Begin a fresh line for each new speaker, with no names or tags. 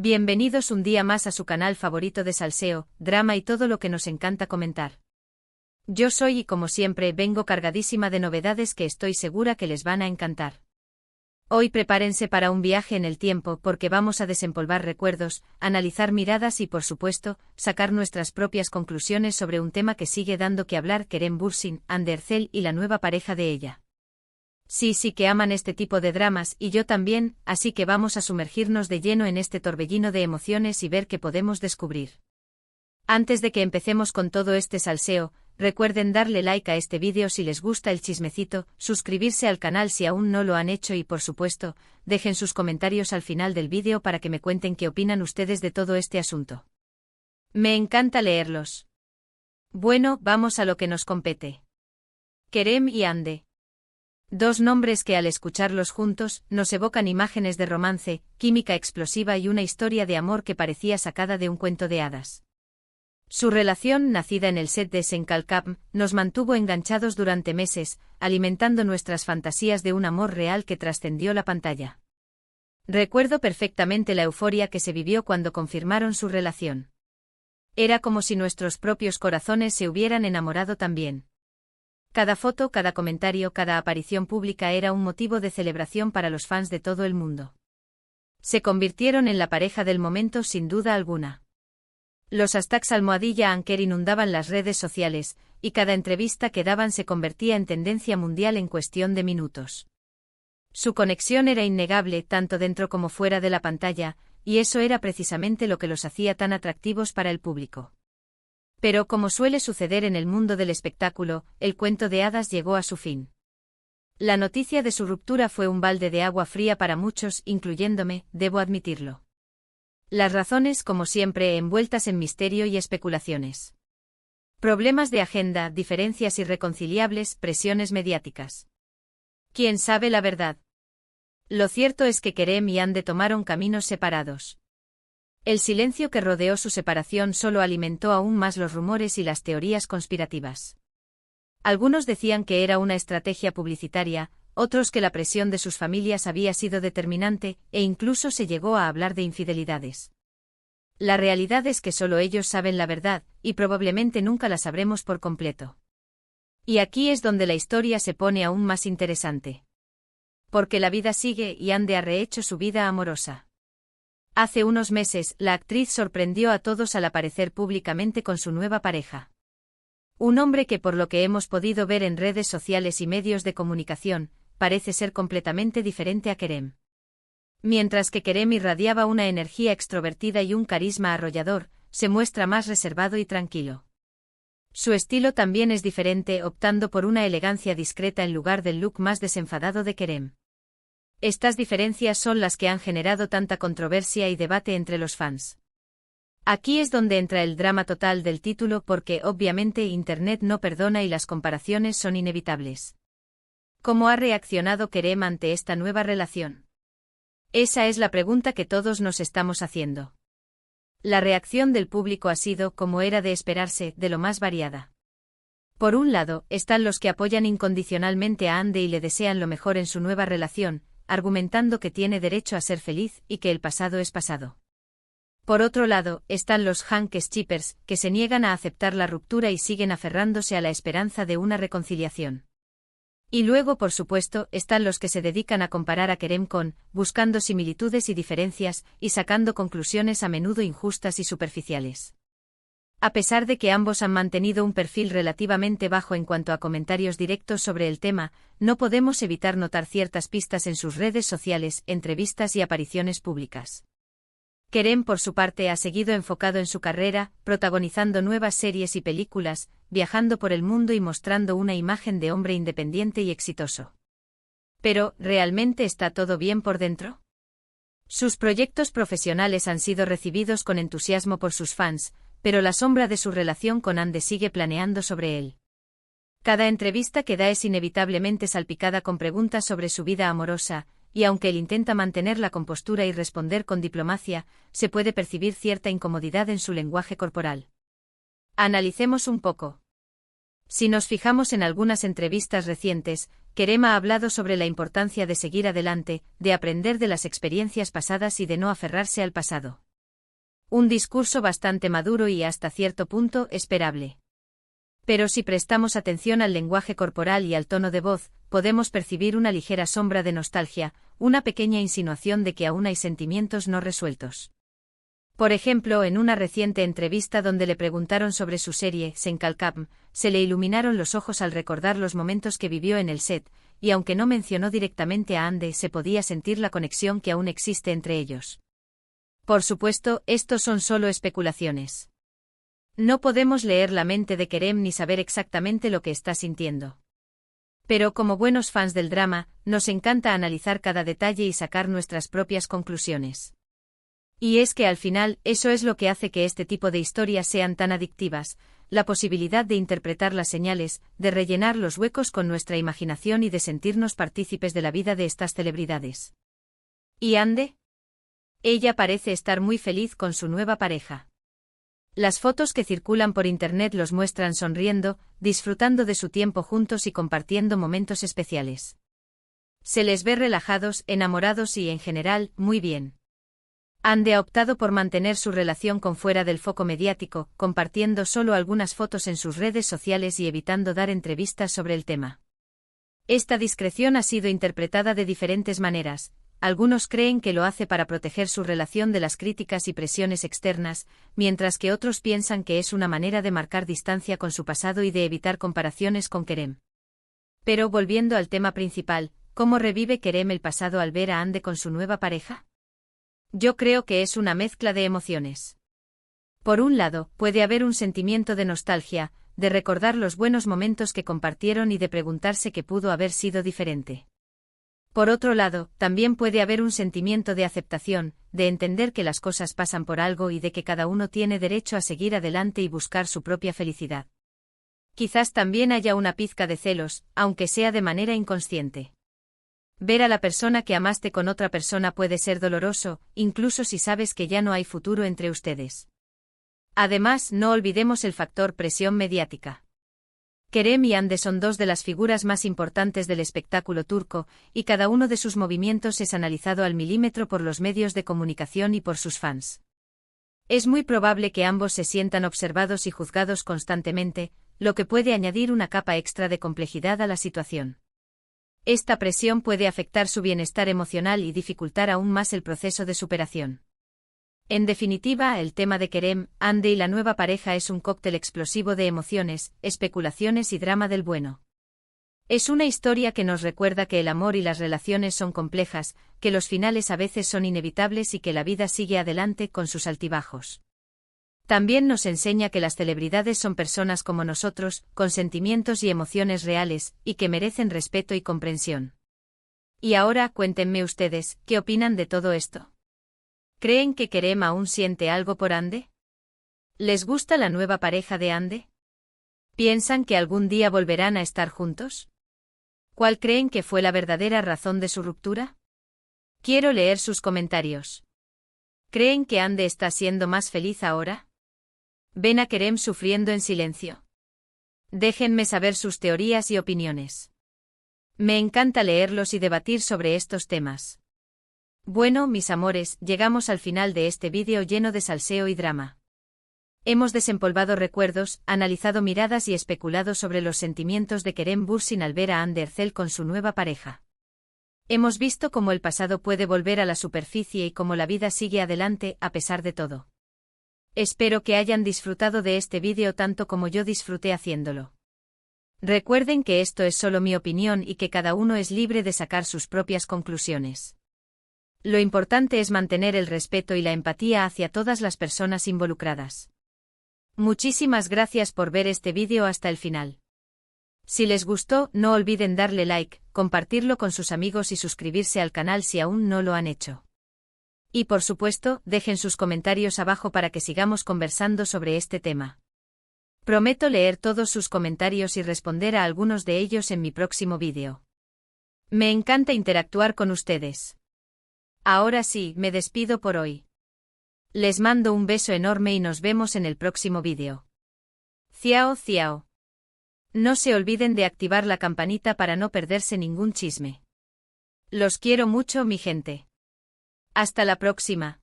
Bienvenidos un día más a su canal favorito de salseo, drama y todo lo que nos encanta comentar. Yo soy y como siempre vengo cargadísima de novedades que estoy segura que les van a encantar. Hoy prepárense para un viaje en el tiempo porque vamos a desempolvar recuerdos, analizar miradas y por supuesto, sacar nuestras propias conclusiones sobre un tema que sigue dando que hablar: Kerem Bürsin, Hande Erçel y la nueva pareja de ella. Sí que aman este tipo de dramas y yo también, así que vamos a sumergirnos de lleno en este torbellino de emociones y ver qué podemos descubrir. Antes de que empecemos con todo este salseo, recuerden darle like a este vídeo si les gusta el chismecito, suscribirse al canal si aún no lo han hecho y por supuesto, dejen sus comentarios al final del vídeo para que me cuenten qué opinan ustedes de todo este asunto. Me encanta leerlos. Bueno, vamos a lo que nos compete. Kerem y Hande. Dos nombres que al escucharlos juntos, nos evocan imágenes de romance, química explosiva y una historia de amor que parecía sacada de un cuento de hadas. Su relación, nacida en el set de Senkalkam, nos mantuvo enganchados durante meses, alimentando nuestras fantasías de un amor real que trascendió la pantalla. Recuerdo perfectamente la euforia que se vivió cuando confirmaron su relación. Era como si nuestros propios corazones se hubieran enamorado también. Cada foto, cada comentario, cada aparición pública era un motivo de celebración para los fans de todo el mundo. Se convirtieron en la pareja del momento sin duda alguna. Los hashtags #Anker inundaban las redes sociales, y cada entrevista que daban se convertía en tendencia mundial en cuestión de minutos. Su conexión era innegable tanto dentro como fuera de la pantalla, y eso era precisamente lo que los hacía tan atractivos para el público. Pero como suele suceder en el mundo del espectáculo, el cuento de hadas llegó a su fin. La noticia de su ruptura fue un balde de agua fría para muchos, incluyéndome, debo admitirlo. Las razones, como siempre, envueltas en misterio y especulaciones. Problemas de agenda, diferencias irreconciliables, presiones mediáticas. ¿Quién sabe la verdad? Lo cierto es que Kerem y Hande tomaron caminos separados. El silencio que rodeó su separación solo alimentó aún más los rumores y las teorías conspirativas. Algunos decían que era una estrategia publicitaria, otros que la presión de sus familias había sido determinante, e incluso se llegó a hablar de infidelidades. La realidad es que solo ellos saben la verdad, y probablemente nunca la sabremos por completo. Y aquí es donde la historia se pone aún más interesante. Porque la vida sigue y Hande ha rehecho su vida amorosa. Hace unos meses, la actriz sorprendió a todos al aparecer públicamente con su nueva pareja. Un hombre que, por lo que hemos podido ver en redes sociales y medios de comunicación, parece ser completamente diferente a Kerem. Mientras que Kerem irradiaba una energía extrovertida y un carisma arrollador, se muestra más reservado y tranquilo. Su estilo también es diferente, optando por una elegancia discreta en lugar del look más desenfadado de Kerem. Estas diferencias son las que han generado tanta controversia y debate entre los fans. Aquí es donde entra el drama total del título porque obviamente Internet no perdona y las comparaciones son inevitables. ¿Cómo ha reaccionado Kerem ante esta nueva relación? Esa es la pregunta que todos nos estamos haciendo. La reacción del público ha sido, como era de esperarse, de lo más variada. Por un lado, están los que apoyan incondicionalmente a Hande y le desean lo mejor en su nueva relación, argumentando que tiene derecho a ser feliz y que el pasado es pasado. Por otro lado, están los Hanke-Schippers, que se niegan a aceptar la ruptura y siguen aferrándose a la esperanza de una reconciliación. Y luego, por supuesto, están los que se dedican a comparar a Kerem con, buscando similitudes y diferencias, y sacando conclusiones a menudo injustas y superficiales. A pesar de que ambos han mantenido un perfil relativamente bajo en cuanto a comentarios directos sobre el tema, no podemos evitar notar ciertas pistas en sus redes sociales, entrevistas y apariciones públicas. Kerem, por su parte, ha seguido enfocado en su carrera, protagonizando nuevas series y películas, viajando por el mundo y mostrando una imagen de hombre independiente y exitoso. Pero, ¿realmente está todo bien por dentro? Sus proyectos profesionales han sido recibidos con entusiasmo por sus fans, pero la sombra de su relación con Hande sigue planeando sobre él. Cada entrevista que da es inevitablemente salpicada con preguntas sobre su vida amorosa, y aunque él intenta mantener la compostura y responder con diplomacia, se puede percibir cierta incomodidad en su lenguaje corporal. Analicemos un poco. Si nos fijamos en algunas entrevistas recientes, Kerem ha hablado sobre la importancia de seguir adelante, de aprender de las experiencias pasadas y de no aferrarse al pasado. Un discurso bastante maduro y hasta cierto punto esperable. Pero si prestamos atención al lenguaje corporal y al tono de voz, podemos percibir una ligera sombra de nostalgia, una pequeña insinuación de que aún hay sentimientos no resueltos. Por ejemplo, en una reciente entrevista donde le preguntaron sobre su serie, Senkalkam, se le iluminaron los ojos al recordar los momentos que vivió en el set, y aunque no mencionó directamente a Ande, se podía sentir la conexión que aún existe entre ellos. Por supuesto, estos son solo especulaciones. No podemos leer la mente de Kerem ni saber exactamente lo que está sintiendo. Pero como buenos fans del drama, nos encanta analizar cada detalle y sacar nuestras propias conclusiones. Y es que al final, eso es lo que hace que este tipo de historias sean tan adictivas, la posibilidad de interpretar las señales, de rellenar los huecos con nuestra imaginación y de sentirnos partícipes de la vida de estas celebridades. ¿Y Ande? Ella parece estar muy feliz con su nueva pareja. Las fotos que circulan por internet los muestran sonriendo, disfrutando de su tiempo juntos y compartiendo momentos especiales. Se les ve relajados, enamorados y, en general, muy bien. Ande ha optado por mantener su relación con fuera del foco mediático, compartiendo solo algunas fotos en sus redes sociales y evitando dar entrevistas sobre el tema. Esta discreción ha sido interpretada de diferentes maneras. Algunos creen que lo hace para proteger su relación de las críticas y presiones externas, mientras que otros piensan que es una manera de marcar distancia con su pasado y de evitar comparaciones con Kerem. Pero volviendo al tema principal, ¿cómo revive Kerem el pasado al ver a Ande con su nueva pareja? Yo creo que es una mezcla de emociones. Por un lado, puede haber un sentimiento de nostalgia, de recordar los buenos momentos que compartieron y de preguntarse qué pudo haber sido diferente. Por otro lado, también puede haber un sentimiento de aceptación, de entender que las cosas pasan por algo y de que cada uno tiene derecho a seguir adelante y buscar su propia felicidad. Quizás también haya una pizca de celos, aunque sea de manera inconsciente. Ver a la persona que amaste con otra persona puede ser doloroso, incluso si sabes que ya no hay futuro entre ustedes. Además, no olvidemos el factor presión mediática. Kerem y Ande son dos de las figuras más importantes del espectáculo turco, y cada uno de sus movimientos es analizado al milímetro por los medios de comunicación y por sus fans. Es muy probable que ambos se sientan observados y juzgados constantemente, lo que puede añadir una capa extra de complejidad a la situación. Esta presión puede afectar su bienestar emocional y dificultar aún más el proceso de superación. En definitiva, el tema de Kerem, Ande y la nueva pareja es un cóctel explosivo de emociones, especulaciones y drama del bueno. Es una historia que nos recuerda que el amor y las relaciones son complejas, que los finales a veces son inevitables y que la vida sigue adelante con sus altibajos. También nos enseña que las celebridades son personas como nosotros, con sentimientos y emociones reales, y que merecen respeto y comprensión. Y ahora, cuéntenme ustedes, ¿qué opinan de todo esto? ¿Creen que Kerem aún siente algo por Ande? ¿Les gusta la nueva pareja de Ande? ¿Piensan que algún día volverán a estar juntos? ¿Cuál creen que fue la verdadera razón de su ruptura? Quiero leer sus comentarios. ¿Creen que Ande está siendo más feliz ahora? ¿Ven a Kerem sufriendo en silencio? Déjenme saber sus teorías y opiniones. Me encanta leerlos y debatir sobre estos temas. Bueno, mis amores, llegamos al final de este vídeo lleno de salseo y drama. Hemos desempolvado recuerdos, analizado miradas y especulado sobre los sentimientos de Kerem Bürsin al ver a Ande Erçel con su nueva pareja. Hemos visto cómo el pasado puede volver a la superficie y cómo la vida sigue adelante a pesar de todo. Espero que hayan disfrutado de este vídeo tanto como yo disfruté haciéndolo. Recuerden que esto es solo mi opinión y que cada uno es libre de sacar sus propias conclusiones. Lo importante es mantener el respeto y la empatía hacia todas las personas involucradas. Muchísimas gracias por ver este vídeo hasta el final. Si les gustó, no olviden darle like, compartirlo con sus amigos y suscribirse al canal si aún no lo han hecho. Y por supuesto, dejen sus comentarios abajo para que sigamos conversando sobre este tema. Prometo leer todos sus comentarios y responder a algunos de ellos en mi próximo vídeo. Me encanta interactuar con ustedes. Ahora sí, me despido por hoy. Les mando un beso enorme y nos vemos en el próximo vídeo. Ciao, ciao. No se olviden de activar la campanita para no perderse ningún chisme. Los quiero mucho, mi gente. Hasta la próxima.